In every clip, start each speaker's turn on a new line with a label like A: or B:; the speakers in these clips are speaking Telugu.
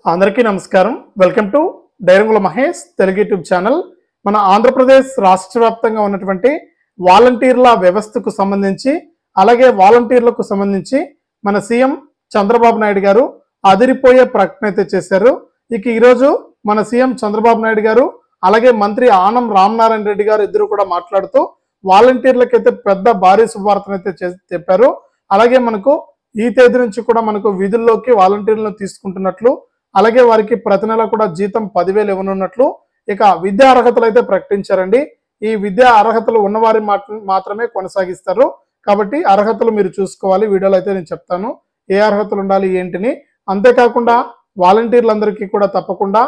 A: అందరికీ నమస్కారం. Welcome to Dairangula Mahesh Telugu YouTube channel. మన ఆంధ్రప్రదేశ్ రాష్ట్ర వ్యాప్తంగా ఉన్నటువంటి వాలంటీర్ల వ్యవస్థకు సంబంధించి అలాగే వాలంటీర్లకు సంబంధించి మన సీఎం చంద్రబాబు నాయుడు గారు అదిరిపోయే ప్రకటన అయితే చేశారు. ఇక ఈరోజు మన సీఎం చంద్రబాబు నాయుడు గారు అలాగే మంత్రి ఆనం రామనారాయణ రెడ్డి గారు ఇద్దరు కూడా మాట్లాడుతూ వాలంటీర్లకైతే పెద్ద భారీ శుభవార్తనైతే చెప్పారు. అలాగే మనకు ఈ తేదీ నుంచి కూడా మనకు విధుల్లోకి వాలంటీర్లను తీసుకుంటున్నట్లు, అలాగే వారికి ప్రతి నెల కూడా జీతం 10,000 ఇవ్వనున్నట్లు ఇక విద్యా అర్హతలు అయితే ప్రకటించారండి. ఈ విద్యా అర్హతలు ఉన్నవారి మాత్రమే కొనసాగిస్తారు. కాబట్టి అర్హతలు మీరు చూసుకోవాలి. వీడియోలో అయితే నేను చెప్తాను ఏ అర్హతలు ఉండాలి ఏంటిని. అంతేకాకుండా వాలంటీర్లందరికీ కూడా తప్పకుండా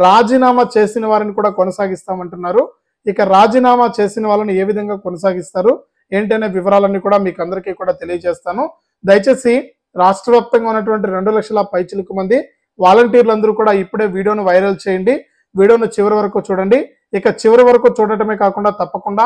A: రాజీనామా చేసిన వారిని కూడా కొనసాగిస్తామంటున్నారు. ఇక రాజీనామా చేసిన వాళ్ళని ఏ విధంగా కొనసాగిస్తారు ఏంటనే వివరాలన్నీ కూడా మీకు అందరికీ కూడా తెలియజేస్తాను. దయచేసి రాష్ట్ర వ్యాప్తంగా ఉన్నటువంటి 2 లక్షల పైచిలకు మంది వాలంటీర్లందరూ కూడా ఇప్పుడే వీడియోను వైరల్ చేయండి. వీడియోను చివరి వరకు చూడండి. ఇక చివరి వరకు చూడటమే కాకుండా తప్పకుండా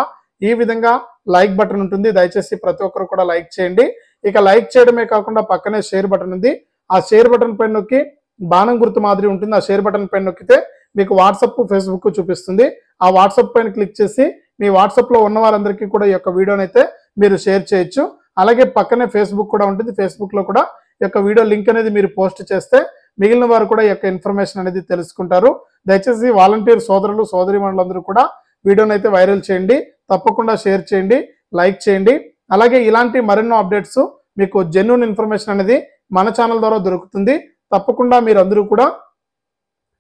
A: ఈ విధంగా లైక్ బటన్ ఉంటుంది. దయచేసి ప్రతి ఒక్కరు కూడా లైక్ చేయండి. ఇక లైక్ చేయడమే కాకుండా పక్కనే షేర్ బటన్ ఉంది. ఆ షేర్ బటన్ పైన నొక్కి బాణం గుర్తు మాదిరి ఉంటుంది. ఆ షేర్ బటన్ పైన నొక్కితే మీకు వాట్సాప్ ఫేస్బుక్ చూపిస్తుంది. ఆ వాట్సాప్ పైన క్లిక్ చేసి మీ వాట్సాప్ లో ఉన్న వారందరికీ కూడా ఈ యొక్క వీడియోని అయితే మీరు షేర్ చేయొచ్చు. అలాగే పక్కనే ఫేస్బుక్ కూడా ఉంటుంది. ఫేస్బుక్ లో కూడా ఈ యొక్క వీడియో లింక్ అనేది మీరు పోస్ట్ చేస్తే మిగిలిన వారు కూడా ఈ యొక్క ఇన్ఫర్మేషన్ అనేది తెలుసుకుంటారు. దయచేసి వాలంటీర్ సోదరులు సోదరీమణులందరూ కూడా వీడియోని అయితే వైరల్ చేయండి. తప్పకుండా షేర్ చేయండి, లైక్ చేయండి. అలాగే ఇలాంటి మరెన్నో అప్డేట్స్ మీకు జెన్యూన్ ఇన్ఫర్మేషన్ అనేది మన ఛానల్ ద్వారా దొరుకుతుంది. తప్పకుండా మీరు అందరూ కూడా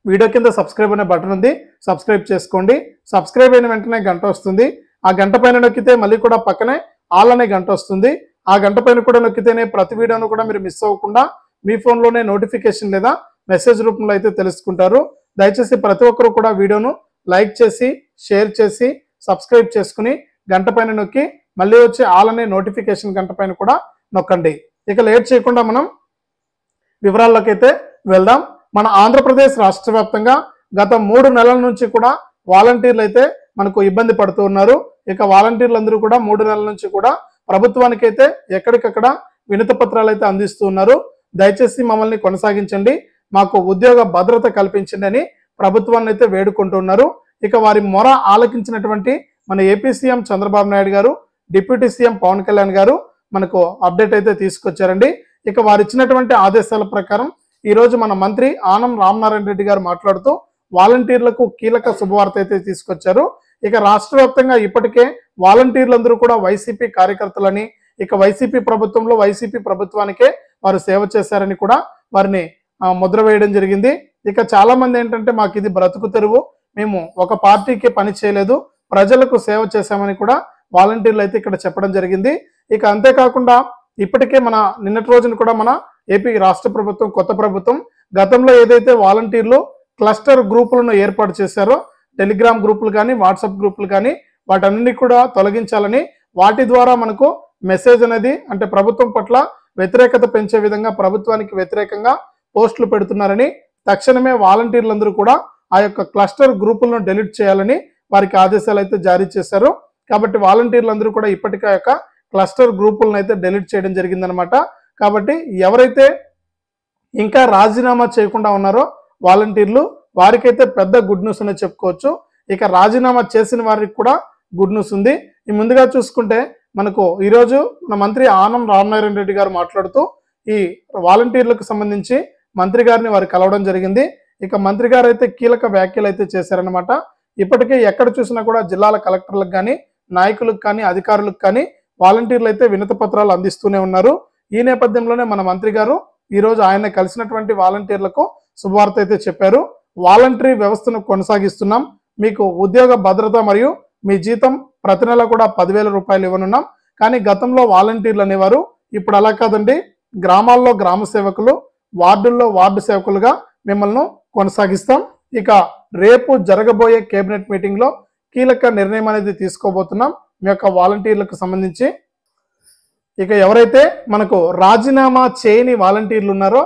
A: వీడియో కింద సబ్స్క్రైబ్ అనే బటన్ ఉంది, సబ్స్క్రైబ్ చేసుకోండి. సబ్స్క్రైబ్ అయిన వెంటనే గంట వస్తుంది. ఆ గంట పైన నొక్కితే మళ్ళీ కూడా పక్కనే ఆల్ అనే గంట వస్తుంది. ఆ గంట పైన కూడా నొక్కితేనే ప్రతి వీడియోను కూడా మీరు మిస్ అవ్వకుండా మీ ఫోన్లోనే నోటిఫికేషన్ లేదా మెసేజ్ రూపంలో అయితే తెలుసుకుంటారు. దయచేసి ప్రతి ఒక్కరు కూడా వీడియోను లైక్ చేసి షేర్ చేసి సబ్స్క్రైబ్ చేసుకుని గంట పైన నొక్కి మళ్ళీ వచ్చి ఆల్ అనే నోటిఫికేషన్ గంట పైన కూడా నొక్కండి. ఇక లేట్ చేయకుండా మనం వివరాల్లోకి అయితే వెళ్దాం. మన ఆంధ్రప్రదేశ్ రాష్ట్ర వ్యాప్తంగా గత 3 నెలల నుంచి కూడా వాలంటీర్లు అయితే మనకు ఇబ్బంది పడుతూ ఉన్నారు. ఇక వాలంటీర్లందరూ కూడా 3 నెలల నుంచి కూడా ప్రభుత్వానికి అయితే ఎక్కడికక్కడ వినతి పత్రాలు అయితే అందిస్తూ ఉన్నారు. దయచేసి మమ్మల్ని కొనసాగించండి, మాకు ఉద్యోగ భద్రత కల్పించండి అని ప్రభుత్వాన్ని అయితే వేడుకుంటున్నారు. ఇక వారి మొర ఆలకించినటువంటి మన ఏపీ సీఎం చంద్రబాబు నాయుడు గారు, డిప్యూటీ సీఎం పవన్ కళ్యాణ్ గారు మనకు అప్డేట్ అయితే తీసుకొచ్చారండి. ఇక వారు ఇచ్చినటువంటి ఆదేశాల ప్రకారం ఈ రోజు మన మంత్రి ఆనం రామనారాయణ రెడ్డి గారు మాట్లాడుతూ వాలంటీర్లకు కీలక శుభవార్త అయితే తీసుకొచ్చారు. ఇక రాష్ట్ర వ్యాప్తంగా ఇప్పటికే వాలంటీర్లందరూ కూడా వైసీపీ కార్యకర్తలని, ఇక వైసీపీ ప్రభుత్వంలో వైసీపీ ప్రభుత్వానికే వారు సేవ చేశారని కూడా వారిని ముద్ర వేయడం జరిగింది. ఇక చాలా మంది ఏంటంటే మాకు ఇది బ్రతుకు తెరువు, మేము ఒక పార్టీకి పని చేయలేదు, ప్రజలకు సేవ చేశామని కూడా వాలంటీర్లు అయితే ఇక్కడ చెప్పడం జరిగింది. ఇక అంతేకాకుండా ఇప్పటికే మన నిన్నటి రోజున కూడా మన ఏపీ రాష్ట్ర ప్రభుత్వం కొత్త ప్రభుత్వం గతంలో ఏదైతే వాలంటీర్లు క్లస్టర్ గ్రూపులను ఏర్పాటు చేశారో, టెలిగ్రామ్ గ్రూపులు కానీ వాట్సాప్ గ్రూపులు కానీ వాటన్నిటిని కూడా తొలగించాలని, వాటి ద్వారా మనకు మెసేజ్ అనేది అంటే ప్రభుత్వం పట్ల వ్యతిరేకత పెంచే విధంగా ప్రభుత్వానికి వ్యతిరేకంగా పోస్టులు పెడుతున్నారని, తక్షణమే వాలంటీర్లందరూ కూడా ఆ యొక్క క్లస్టర్ గ్రూపులను డిలీట్ చేయాలని వారికి ఆదేశాలు అయితే జారీ చేశారు. కాబట్టి వాలంటీర్లందరూ కూడా ఇప్పటికే యొక్క క్లస్టర్ గ్రూపులను అయితే డిలీట్ చేయడం జరిగిందనమాట. కాబట్టి ఎవరైతే ఇంకా రాజీనామా చేయకుండా ఉన్నారో వాలంటీర్లు, వారికైతే పెద్ద గుడ్ న్యూస్ అనేది చెప్పుకోవచ్చు. ఇక రాజీనామా చేసిన వారికి కూడా గుడ్ న్యూస్ ఉంది. ఈ ముందుగా చూసుకుంటే మనకు ఈరోజు మన మంత్రి ఆనం రామనారాయణ రెడ్డి గారు మాట్లాడుతూ ఈ వాలంటీర్లకు సంబంధించి మంత్రి గారిని వారు కలవడం జరిగింది. ఇక మంత్రి గారు అయితే కీలక వ్యాఖ్యలు అయితే చేశారనమాట. ఇప్పటికే ఎక్కడ చూసినా కూడా జిల్లాల కలెక్టర్లకు కానీ నాయకులకు కానీ అధికారులకు కానీ వాలంటీర్లు అయితే వినతి పత్రాలు అందిస్తూనే ఉన్నారు. ఈ నేపథ్యంలోనే మన మంత్రి గారు ఈరోజు ఆయన కలిసినటువంటి వాలంటీర్లకు శుభవార్త అయితే చెప్పారు. వాలంటరీ వ్యవస్థను కొనసాగిస్తున్నాం, మీకు ఉద్యోగ భద్రత మరియు మీ జీతం ప్రతి నెల కూడా 10,000 రూపాయలు ఇవ్వనున్నాం. కానీ గతంలో వాలంటీర్లు అనేవారు, ఇప్పుడు అలా కాదండి. గ్రామాల్లో గ్రామ సేవకులు, వార్డుల్లో వార్డు సేవకులుగా మిమ్మల్ని కొనసాగిస్తాం. ఇక రేపు జరగబోయే కేబినెట్ మీటింగ్ లో కీలక నిర్ణయం అనేది తీసుకోబోతున్నాం మీ యొక్క వాలంటీర్లకు సంబంధించి. ఇక ఎవరైతే మనకు రాజీనామా చేయని వాలంటీర్లు ఉన్నారో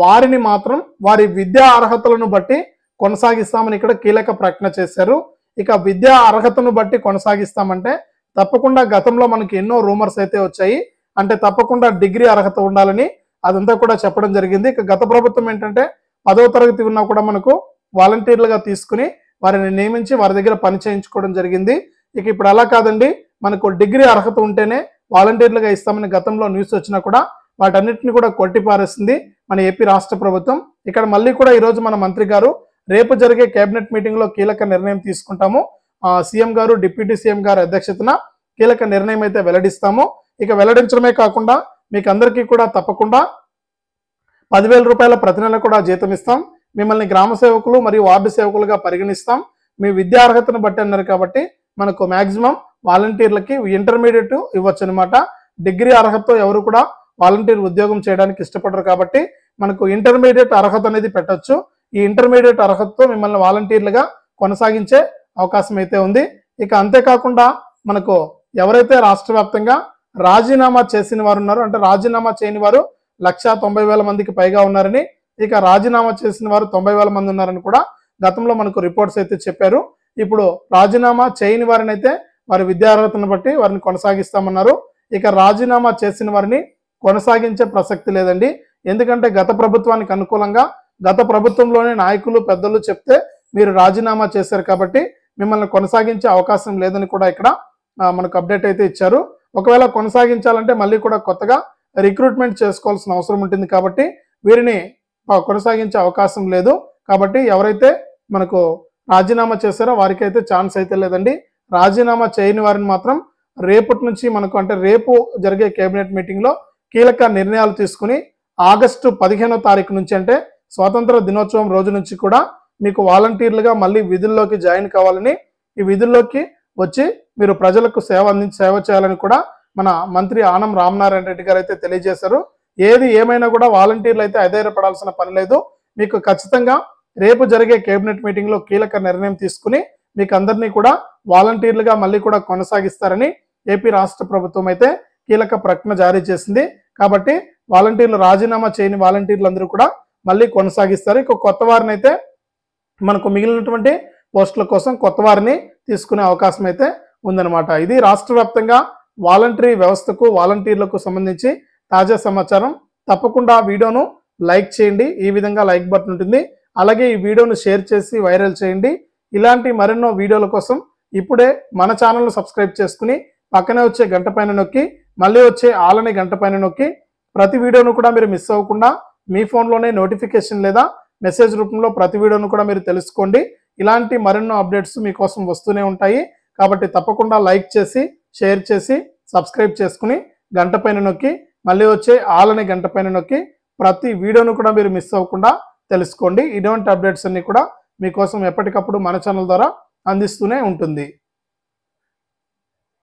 A: వారిని మాత్రం వారి విద్యా అర్హతలను బట్టి కొనసాగిస్తామని ఇక్కడ కీలక ప్రకటన చేశారు. ఇక విద్యా అర్హతను బట్టి కొనసాగిస్తామంటే తప్పకుండా గతంలో మనకి ఎన్నో రూమర్స్ అయితే వచ్చాయి. అంటే తప్పకుండా డిగ్రీ అర్హత ఉండాలని, అదంతా కూడా చెప్పడం జరిగింది. ఇక గత ప్రభుత్వం ఏంటంటే 10వ తరగతి ఉన్నా కూడా మనకు వాలంటీర్లుగా తీసుకుని వారిని నియమించి వారి దగ్గర పని చేయించుకోవడం జరిగింది. ఇక ఇప్పుడు అలా కాదండి, మనకు డిగ్రీ అర్హత ఉంటేనే వాలంటీర్లుగా ఇస్తామని గతంలో న్యూస్ వచ్చినా కూడా వాటన్నిటిని కూడా కొట్టిపారేసింది మన ఏపీ రాష్ట్ర ప్రభుత్వం. ఇక్కడ మళ్ళీ కూడా ఈరోజు మన మంత్రి గారు రేపు జరిగే కేబినెట్ మీటింగ్ లో కీలక నిర్ణయం తీసుకుంటాము. సీఎం గారు, డిప్యూటీ సీఎం గారి అధ్యక్షతన కీలక నిర్ణయం అయితే వెల్లడిస్తాము. ఇక వెల్లడించడమే కాకుండా మీకు అందరికీ కూడా తప్పకుండా 10,000 రూపాయల ప్రతి నెల కూడా జీతం ఇస్తాం. మిమ్మల్ని గ్రామ సేవకులు మరియు వార్డు సేవకులుగా పరిగణిస్తాం. మీ విద్యా అర్హతను బట్టి అన్నారు కాబట్టి మనకు మాక్సిమం వాలంటీర్లకి ఇంటర్మీడియట్ ఇవ్వచ్చు అనమాట. డిగ్రీ అర్హతతో ఎవరు కూడా వాలంటీర్ ఉద్యోగం చేయడానికి ఇష్టపడరు కాబట్టి మనకు ఇంటర్మీడియట్ అర్హత అనేది పెట్టొచ్చు. ఈ ఇంటర్మీడియట్ అర్హతతో మిమ్మల్ని వాలంటీర్లుగా కొనసాగించే అవకాశం అయితే ఉంది. ఇక అంతేకాకుండా మనకు ఎవరైతే రాష్ట్ర వ్యాప్తంగా రాజీనామా చేసిన వారు ఉన్నారో, అంటే రాజీనామా చేయని వారు 1,90,000 మందికి పైగా ఉన్నారని, ఇక రాజీనామా చేసిన వారు 90,000 మంది ఉన్నారని కూడా గతంలో మనకు రిపోర్ట్స్ అయితే చెప్పారు. ఇప్పుడు రాజీనామా చేయని వారిని అయితే వారి విద్యార్హతను బట్టి వారిని కొనసాగిస్తామన్నారు. ఇక రాజీనామా చేసిన వారిని కొనసాగించే ప్రసక్తి లేదండి. ఎందుకంటే గత ప్రభుత్వానికి అనుకూలంగా గత ప్రభుత్వంలోనే నాయకులు పెద్దలు చెప్తే మీరు రాజీనామా చేశారు కాబట్టి మిమ్మల్ని కొనసాగించే అవకాశం లేదని కూడా ఇక్కడ మనకు అప్డేట్ అయితే ఇచ్చారు. ఒకవేళ కొనసాగించాలంటే మళ్ళీ కూడా కొత్తగా రిక్రూట్మెంట్ చేసుకోవాల్సిన అవసరం ఉంటుంది కాబట్టి వీరిని కొనసాగించే అవకాశం లేదు. కాబట్టి ఎవరైతే మనకు రాజీనామా చేశారో వారికి అయితే ఛాన్స్ అయితే లేదండి. రాజీనామా చేయని వారిని మాత్రం రేపటి నుంచి మనకు, అంటే రేపు జరిగే కేబినెట్ మీటింగ్ లో కీలక నిర్ణయాలు తీసుకుని ఆగస్టు 15వ తారీఖు నుంచి, అంటే స్వాతంత్ర దినోత్సవం రోజు నుంచి కూడా మీకు వాలంటీర్లుగా మళ్ళీ విధుల్లోకి జాయిన్ కావాలని, ఈ విధుల్లోకి వచ్చి మీరు ప్రజలకు సేవ చేయాలని కూడా మన మంత్రి ఆనం రామనారాయణ రెడ్డి గారు అయితే తెలియజేశారు. ఏది ఏమైనా కూడా వాలంటీర్లు అయితే అధైర్యపడాల్సిన పని లేదు. మీకు ఖచ్చితంగా రేపు జరిగే కేబినెట్ మీటింగ్ లో కీలక నిర్ణయం తీసుకుని మీకు అందరినీ కూడా వాలంటీర్లుగా మళ్ళీ కూడా కొనసాగిస్తారని ఏపీ రాష్ట్ర ప్రభుత్వం అయితే కీలక ప్రకటన జారీ చేసింది. కాబట్టి వాలంటీర్లు, రాజీనామా చేయని వాలంటీర్లందరూ కూడా మళ్ళీ కొనసాగిస్తారు. ఇక కొత్త వారిని అయితే మనకు మిగిలినటువంటి పోస్టుల కోసం కొత్త వారిని తీసుకునే అవకాశం అయితే ఉందన్నమాట. ఇది రాష్ట్ర వ్యాప్తంగా వాలంటరీ వ్యవస్థకు, వాలంటీర్లకు సంబంధించి తాజా సమాచారం. తప్పకుండా వీడియోను లైక్ చేయండి. ఈ విధంగా లైక్ బటన్ ఉంటుంది. అలాగే ఈ వీడియోను షేర్ చేసి వైరల్ చేయండి. ఇలాంటి మరెన్నో వీడియోల కోసం ఇప్పుడే మన ఛానల్ను సబ్స్క్రైబ్ చేసుకుని పక్కనే వచ్చే గంట పైన నొక్కి మళ్ళీ వచ్చే ఆల్ అనే గంట పైన నొక్కి ప్రతి వీడియోను కూడా మీరు మిస్ అవ్వకుండా మీ ఫోన్లోనే నోటిఫికేషన్ లేదా మెసేజ్ రూపంలో ప్రతి వీడియోను కూడా మీరు తెలుసుకోండి. ఇలాంటి మరెన్నో అప్డేట్స్ మీకోసం వస్తూనే ఉంటాయి. కాబట్టి తప్పకుండా లైక్ చేసి, షేర్ చేసి, సబ్స్క్రైబ్ చేసుకుని గంట పైన నొక్కి మళ్ళీ వచ్చే ఆల్ అనే గంట పైన నొక్కి ప్రతి వీడియోను కూడా మీరు మిస్ అవ్వకుండా తెలుసుకోండి. ఇటువంటి అప్డేట్స్ అన్ని కూడా మీకోసం ఎప్పటికప్పుడు మన ఛానల్ ద్వారా అందిస్తూనే ఉంటుంది.